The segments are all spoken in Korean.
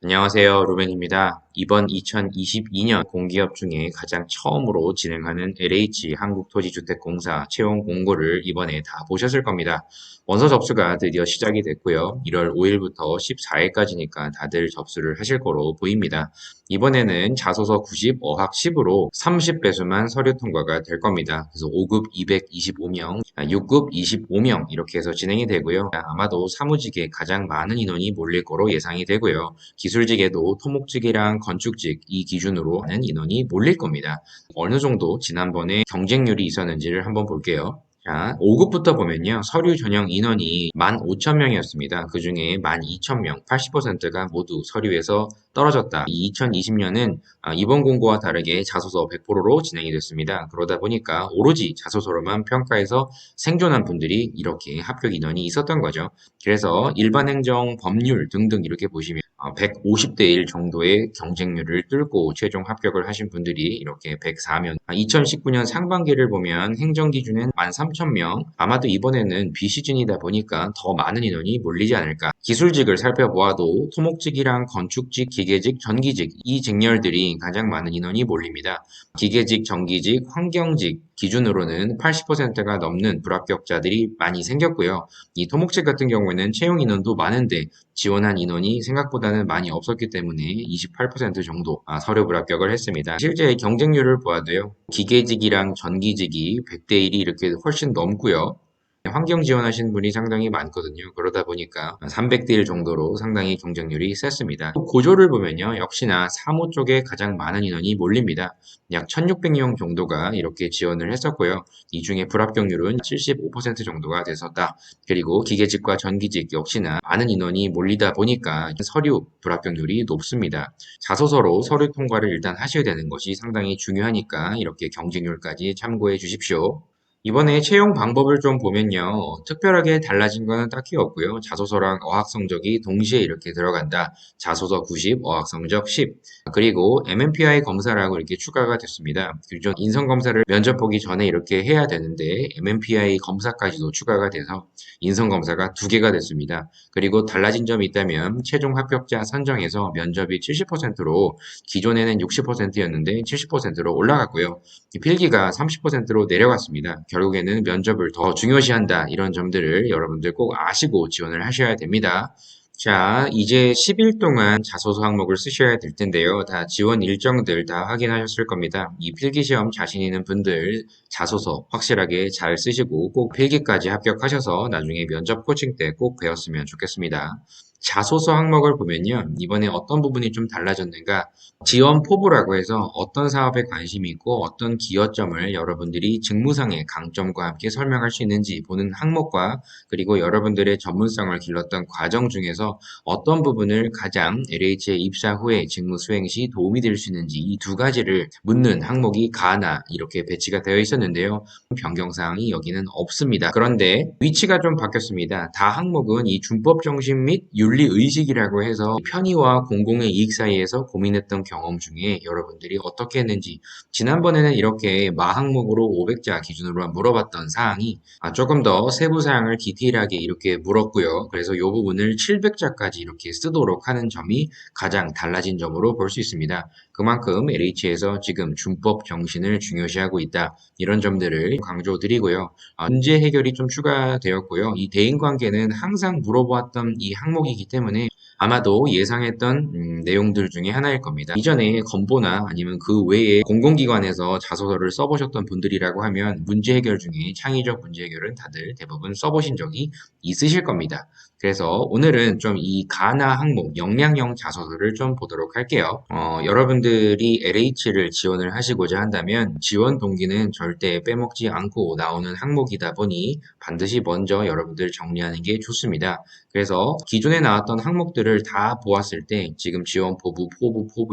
안녕하세요. 루벤입니다. 이번 2022년 공기업 중에 가장 처음으로 진행하는 LH 한국토지주택공사 채용 공고를 이번에 다 보셨을 겁니다. 원서 접수가 드디어 시작이 됐고요. 1월 5일부터 14일까지니까 다들 접수를 하실 거로 보입니다. 이번에는 자소서 90, 어학 10으로 30배수만 서류 통과가 될 겁니다. 그래서 5급 225명, 6급 25명 이렇게 해서 진행이 되고요. 아마도 사무직에 가장 많은 인원이 몰릴 거로 예상이 되고요. 기술직에도 토목직이랑 건축직 이 기준으로 하는 인원이 몰릴 겁니다. 어느 정도 지난번에 경쟁률이 있었는지를 한번 볼게요. 자, 5급부터 보면요. 서류 전형 인원이 15,000명이었습니다. 그 중에 12,000명, 80%가 모두 서류에서 떨어졌다. 2020년은 이번 공고와 다르게 자소서 100%로 진행이 됐습니다. 그러다 보니까 오로지 자소서로만 평가해서 생존한 분들이 이렇게 합격 인원이 있었던 거죠. 그래서 일반 행정, 법률 등등 이렇게 보시면 150대 1 정도의 경쟁률을 뚫고 최종 합격을 하신 분들이 이렇게 104명. 2019년 상반기를 보면 행정 기준은 13,000명. 아마도 이번에는 비시즌이다 보니까 더 많은 인원이 몰리지 않을까. 기술직을 살펴보아도 토목직이랑 건축직, 기계직, 전기직 이 직렬들이 가장 많은 인원이 몰립니다. 기계직, 전기직, 환경직 기준으로는 80%가 넘는 불합격자들이 많이 생겼고요. 이 토목직 같은 경우에는 채용 인원도 많은데 지원한 인원이 생각보다는 많이 없었기 때문에 28% 정도 서류 불합격을 했습니다. 실제 경쟁률을 보아도요. 기계직이랑 전기직이 100대 1이 이렇게 훨씬 넘고요. 환경 지원하신 분이 상당히 많거든요. 그러다 보니까 300대 1 정도로 상당히 경쟁률이 셌습니다. 고조를 보면요. 역시나 사무 쪽에 가장 많은 인원이 몰립니다. 약 1600명 정도가 이렇게 지원을 했었고요. 이 중에 불합격률은 75% 정도가 됐었다. 그리고 기계직과 전기직 역시나 많은 인원이 몰리다 보니까 서류 불합격률이 높습니다. 자소서로 서류 통과를 일단 하셔야 되는 것이 상당히 중요하니까 이렇게 경쟁률까지 참고해 주십시오. 이번에 채용 방법을 좀 보면요. 특별하게 달라진 거는 딱히 없고요. 자소서랑 어학 성적이 동시에 이렇게 들어간다. 자소서 90, 어학 성적 10. 그리고 MMPI 검사라고 이렇게 추가가 됐습니다. 기존 인성 검사를 면접 보기 전에 이렇게 해야 되는데 MMPI 검사까지도 추가가 돼서 인성 검사가 2개가 됐습니다. 그리고 달라진 점이 있다면 최종 합격자 선정에서 면접이 70%로 기존에는 60%였는데 70%로 올라갔고요. 필기가 30%로 내려갔습니다. 결국에는 면접을 더 중요시한다. 이런 점들을 여러분들 꼭 아시고 지원을 하셔야 됩니다. 자, 이제 10일 동안 자소서 항목을 쓰셔야 될 텐데요. 다 지원 일정들 다 확인하셨을 겁니다. 이 필기시험 자신 있는 분들 자소서 확실하게 잘 쓰시고 꼭 필기까지 합격하셔서 나중에 면접 코칭 때 꼭 배웠으면 좋겠습니다. 자소서 항목을 보면요. 이번에 어떤 부분이 좀 달라졌는가? 지원 포부라고 해서 어떤 사업에 관심이 있고 어떤 기여점을 여러분들이 직무상의 강점과 함께 설명할 수 있는지 보는 항목과 그리고 여러분들의 전문성을 길렀던 과정 중에서 어떤 부분을 가장 LH에 입사 후에 직무 수행 시 도움이 될 수 있는지 이 2가지를 묻는 항목이 가나 이렇게 배치가 되어 있었는데요. 변경사항이 여기는 없습니다. 그런데 위치가 좀 바뀌었습니다. 다 항목은 이 준법 정신 및 윤리 의식이라고 해서 편의와 공공의 이익 사이에서 고민했던 경험 중에 여러분들이 어떻게 했는지 지난번에는 이렇게 마 항목으로 500자 기준으로 물어봤던 사항이 조금 더 세부 사항을 디테일하게 이렇게 물었고요. 그래서 이 부분을 700자까지 이렇게 쓰도록 하는 점이 가장 달라진 점으로 볼 수 있습니다. 그만큼 LH에서 지금 준법 정신을 중요시하고 있다. 이런 점들을 강조드리고요. 문제 해결이 좀 추가되었고요. 이 대인관계는 항상 물어보았던 이 항목이기 때문에 아마도 예상했던 내용들 중에 하나일 겁니다. 이전에 건보나 아니면 그 외에 공공기관에서 자소서를 써보셨던 분들이라고 하면 문제 해결 중에 창의적 문제 해결은 다들 대부분 써보신 적이 있으실 겁니다. 그래서 오늘은 좀 이 가나 항목, 역량형 자소서를 좀 보도록 할게요. 여러분들이 LH를 지원을 하시고자 한다면 지원 동기는 절대 빼먹지 않고 나오는 항목이다 보니 반드시 먼저 여러분들 정리하는 게 좋습니다. 그래서 기존에 나왔던 항목들을 다 보았을 때 지금 지원 포부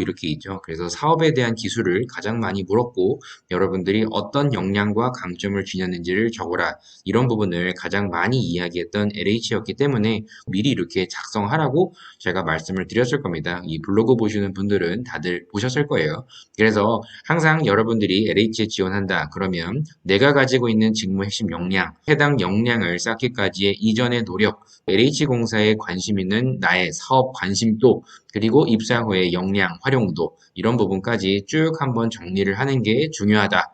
이렇게 있죠. 그래서 사업에 대한 기술을 가장 많이 물었고 여러분들이 어떤 역량과 강점을 지녔는지를 적어라. 이런 부분을 가장 많이 이야기했던 LH였기 때문에 때문에 미리 이렇게 작성하라고 제가 말씀을 드렸을 겁니다. 이 블로그 보시는 분들은 다들 보셨을 거예요. 그래서 항상 여러분들이 LH에 지원한다 그러면 내가 가지고 있는 직무 핵심 역량, 해당 역량을 쌓기까지의 이전의 노력, LH공사에 관심 있는 나의 사업 관심도, 그리고 입사 후의 역량, 활용도 이런 부분까지 쭉 한번 정리를 하는 게 중요하다.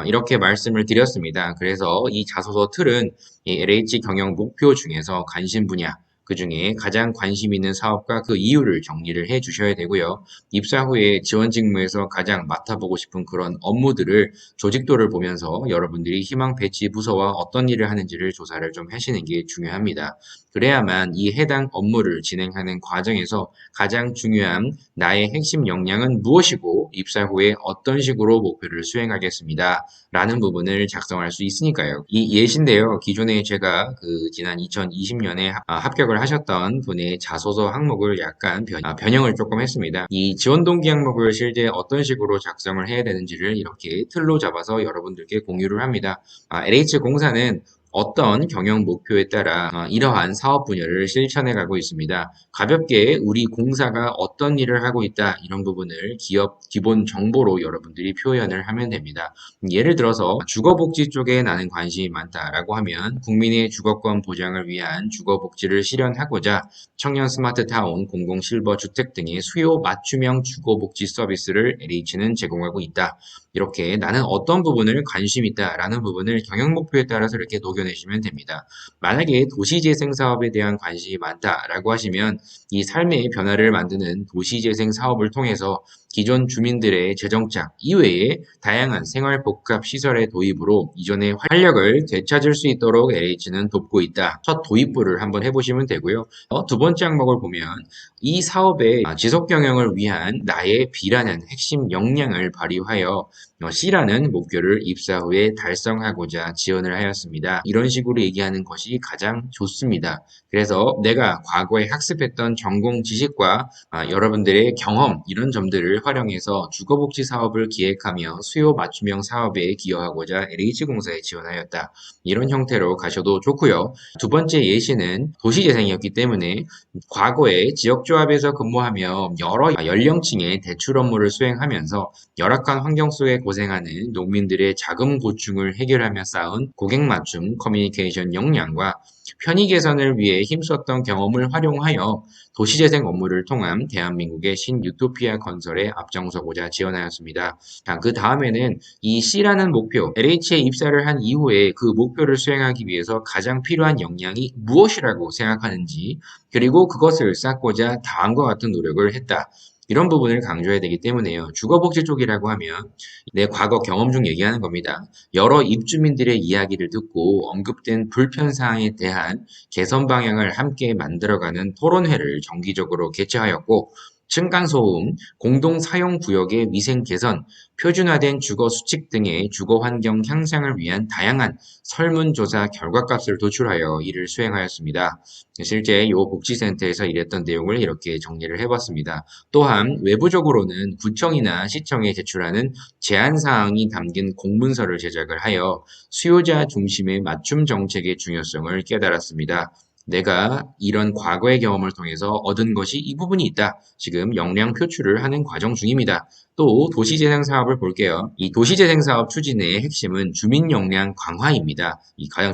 이렇게 말씀을 드렸습니다. 그래서 이 자소서 틀은 이 LH 경영 목표 중에서 관심 분야, 그 중에 가장 관심 있는 사업과 그 이유를 정리를 해 주셔야 되고요. 입사 후에 지원 직무에서 가장 맡아보고 싶은 그런 업무들을 조직도를 보면서 여러분들이 희망 배치 부서와 어떤 일을 하는지를 조사를 좀 하시는 게 중요합니다. 그래야만 이 해당 업무를 진행하는 과정에서 가장 중요한 나의 핵심 역량은 무엇이고 입사 후에 어떤 식으로 목표를 수행하겠습니다. 라는 부분을 작성할 수 있으니까요. 이 예시인데요. 기존에 제가 지난 2020년에 합격을 하셨던 분의 자소서 항목을 약간 변형을 조금 했습니다. 이 지원 동기 항목을 실제 어떤 식으로 작성을 해야 되는지를 이렇게 틀로 잡아서 여러분들께 공유를 합니다. LH공사는 어떤 경영 목표에 따라 이러한 사업 분야를 실천해 가고 있습니다. 가볍게 우리 공사가 어떤 일을 하고 있다 이런 부분을 기업 기본 정보로 여러분들이 표현을 하면 됩니다. 예를 들어서 주거복지 쪽에 나는 관심이 많다라고 하면 국민의 주거권 보장을 위한 주거복지를 실현하고자 청년 스마트타운, 공공실버 주택 등의 수요 맞춤형 주거복지 서비스를 LH는 제공하고 있다. 이렇게 나는 어떤 부분을 관심 있다라는 부분을 경영 목표에 따라서 이렇게 녹여내시면 됩니다. 만약에 도시재생 사업에 대한 관심이 많다라고 하시면 이 삶의 변화를 만드는 도시재생 사업을 통해서 기존 주민들의 재정착 이외에 다양한 생활복합 시설의 도입으로 이전의 활력을 되찾을 수 있도록 LH는 돕고 있다. 첫 도입부를 한번 해보시면 되고요. 두 번째 항목을 보면 이 사업의 지속 경영을 위한 나의 B라는 핵심 역량을 발휘하여 C라는 목표를 입사 후에 달성하고자 지원을 하였습니다. 이런 식으로 얘기하는 것이 가장 좋습니다. 그래서 내가 과거에 학습했던 전공 지식과 여러분들의 경험 이런 점들을 활용해서 주거복지 사업을 기획하며 수요 맞춤형 사업에 기여하고자 LH공사에 지원하였다. 이런 형태로 가셔도 좋고요. 두 번째 예시는 도시재생이었기 때문에 과거에 지역조합에서 근무하며 여러 연령층의 대출 업무를 수행하면서 열악한 환경 속에 고생하는 농민들의 자금 고충을 해결하며 쌓은 고객 맞춤 커뮤니케이션 역량과 편의 개선을 위해 힘썼던 경험을 활용하여 도시재생 업무를 통한 대한민국의 신유토피아 건설에 앞장서고자 지원하였습니다. 자, 그 다음에는 이 C라는 목표, LH에 입사를 한 이후에 그 목표를 수행하기 위해서 가장 필요한 역량이 무엇이라고 생각하는지, 그리고 그것을 쌓고자 다음과 같은 노력을 했다. 이런 부분을 강조해야 되기 때문에요. 주거복지 쪽이라고 하면 내 과거 경험 중 얘기하는 겁니다. 여러 입주민들의 이야기를 듣고 언급된 불편사항에 대한 개선 방향을 함께 만들어가는 토론회를 정기적으로 개최하였고, 층간소음, 공동사용구역의 위생 개선, 표준화된 주거 수칙 등의 주거 환경 향상을 위한 다양한 설문조사 결과값을 도출하여 이를 수행하였습니다. 실제 이 복지센터에서 일했던 내용을 이렇게 정리를 해봤습니다. 또한 외부적으로는 구청이나 시청에 제출하는 제안사항이 담긴 공문서를 제작을 하여 수요자 중심의 맞춤 정책의 중요성을 깨달았습니다. 내가 이런 과거의 경험을 통해서 얻은 것이 이 부분이 있다. 지금 역량 표출을 하는 과정 중입니다. 또 도시재생 사업을 볼게요. 이 도시재생 사업 추진의 핵심은 주민 역량 강화입니다.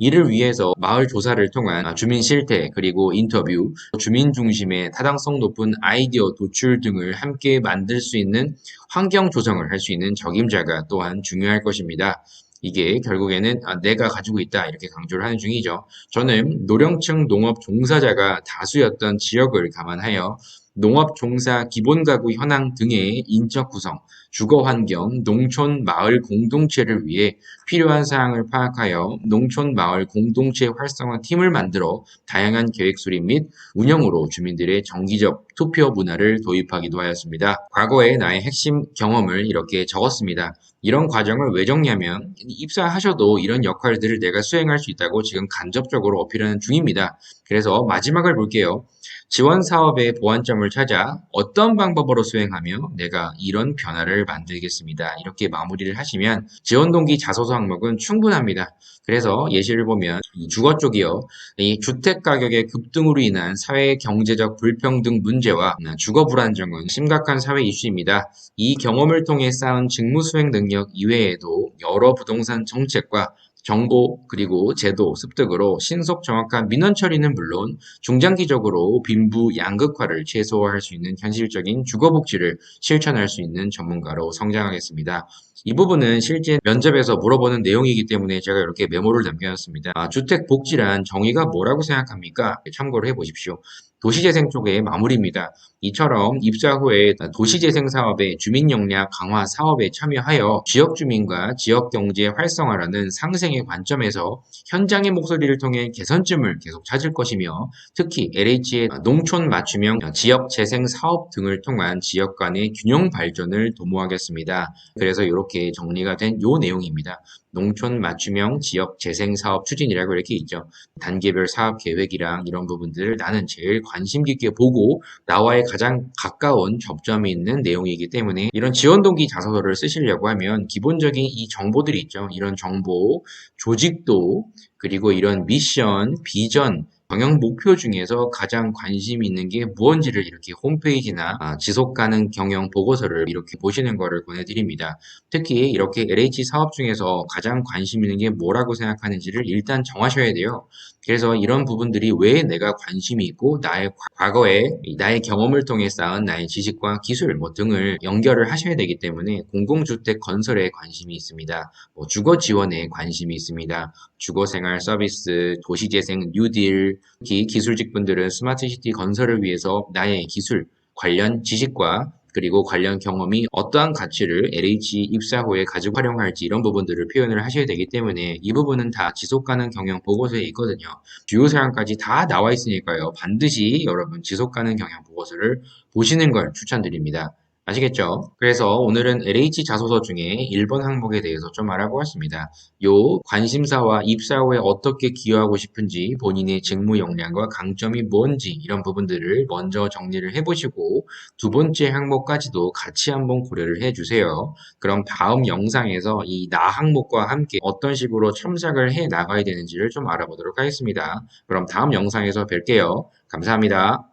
이를 위해서 마을 조사를 통한 주민 실태 그리고 인터뷰, 주민 중심의 타당성 높은 아이디어 도출 등을 함께 만들 수 있는 환경 조성을 할 수 있는 적임자가 또한 중요할 것입니다. 이게 결국에는 내가 가지고 있다 이렇게 강조를 하는 중이죠. 저는 노령층 농업 종사자가 다수였던 지역을 감안하여 농업 종사 기본 가구 현황 등의 인적 구성, 주거 환경, 농촌 마을 공동체를 위해 필요한 사항을 파악하여 농촌 마을 공동체 활성화 팀을 만들어 다양한 계획 수립 및 운영으로 주민들의 정기적 투표 문화를 도입하기도 하였습니다. 과거의 나의 핵심 경험을 이렇게 적었습니다. 이런 과정을 왜 정리하면 입사하셔도 이런 역할들을 내가 수행할 수 있다고 지금 간접적으로 어필하는 중입니다. 그래서 마지막을 볼게요. 지원 사업의 보완점을 찾아 어떤 방법으로 수행하며 내가 이런 변화를 만들겠습니다. 이렇게 마무리를 하시면 지원 동기 자소서 항목은 충분합니다. 그래서 예시를 보면 이 주거 쪽이요. 이 주택 가격의 급등으로 인한 사회 경제적 불평등 문제와 주거 불안정은 심각한 사회 이슈입니다. 이 경험을 통해 쌓은 직무 수행 능력 이외에도 여러 부동산 정책과 정보 그리고 제도 습득으로 신속 정확한 민원 처리는 물론 중장기적으로 빈부 양극화를 최소화할 수 있는 현실적인 주거 복지를 실천할 수 있는 전문가로 성장하겠습니다. 이 부분은 실제 면접에서 물어보는 내용이기 때문에 제가 이렇게 메모를 남겨놨습니다. 주택 복지란 정의가 뭐라고 생각합니까? 참고를 해보십시오. 도시재생 쪽의 마무리입니다. 이처럼 입사 후에 도시재생 사업의 주민 역량 강화 사업에 참여하여 지역 주민과 지역 경제 활성화라는 상생의 관점에서 현장의 목소리를 통해 개선점을 계속 찾을 것이며 특히 LH의 농촌 맞춤형 지역 재생 사업 등을 통한 지역 간의 균형 발전을 도모하겠습니다. 그래서 이렇게 정리가 된 요 내용입니다. 농촌 맞춤형 지역 재생 사업 추진이라고 이렇게 있죠. 단계별 사업 계획이랑 이런 부분들을 나는 제일 관심 깊게 보고 나와의 가장 가까운 접점이 있는 내용이기 때문에 이런 지원 동기 자소서를 쓰시려고 하면 기본적인 이 정보들이 있죠. 이런 정보, 조직도, 그리고 이런 미션, 비전, 경영 목표 중에서 가장 관심 있는 게 무언지를 이렇게 홈페이지나 지속 가능 경영 보고서를 이렇게 보시는 거를 권해드립니다. 특히 이렇게 LH 사업 중에서 가장 관심 있는 게 뭐라고 생각하는지를 일단 정하셔야 돼요. 그래서 이런 부분들이 왜 내가 관심이 있고 나의 과거에 나의 경험을 통해 쌓은 나의 지식과 기술 뭐 등을 연결을 하셔야 되기 때문에 공공주택 건설에 관심이 있습니다. 뭐 주거 지원에 관심이 있습니다. 주거생활 서비스, 도시재생, 뉴딜, 특히 기술직 분들은 스마트시티 건설을 위해서 나의 기술, 관련 지식과 그리고 관련 경험이 어떠한 가치를 LH 입사 후에 가지고 활용할지 이런 부분들을 표현을 하셔야 되기 때문에 이 부분은 다 지속가능 경영 보고서에 있거든요. 주요 사항까지 다 나와 있으니까요. 반드시 여러분 지속가능 경영 보고서를 보시는 걸 추천드립니다. 아시겠죠? 그래서 오늘은 LH 자소서 중에 1번 항목에 대해서 좀 알아보았습니다. 요 관심사와 입사 후에 어떻게 기여하고 싶은지 본인의 직무 역량과 강점이 뭔지 이런 부분들을 먼저 정리를 해보시고 두 번째 항목까지도 같이 한번 고려를 해주세요. 그럼 다음 영상에서 이 나 항목과 함께 어떤 식으로 첨삭을 해 나가야 되는지를 좀 알아보도록 하겠습니다. 그럼 다음 영상에서 뵐게요. 감사합니다.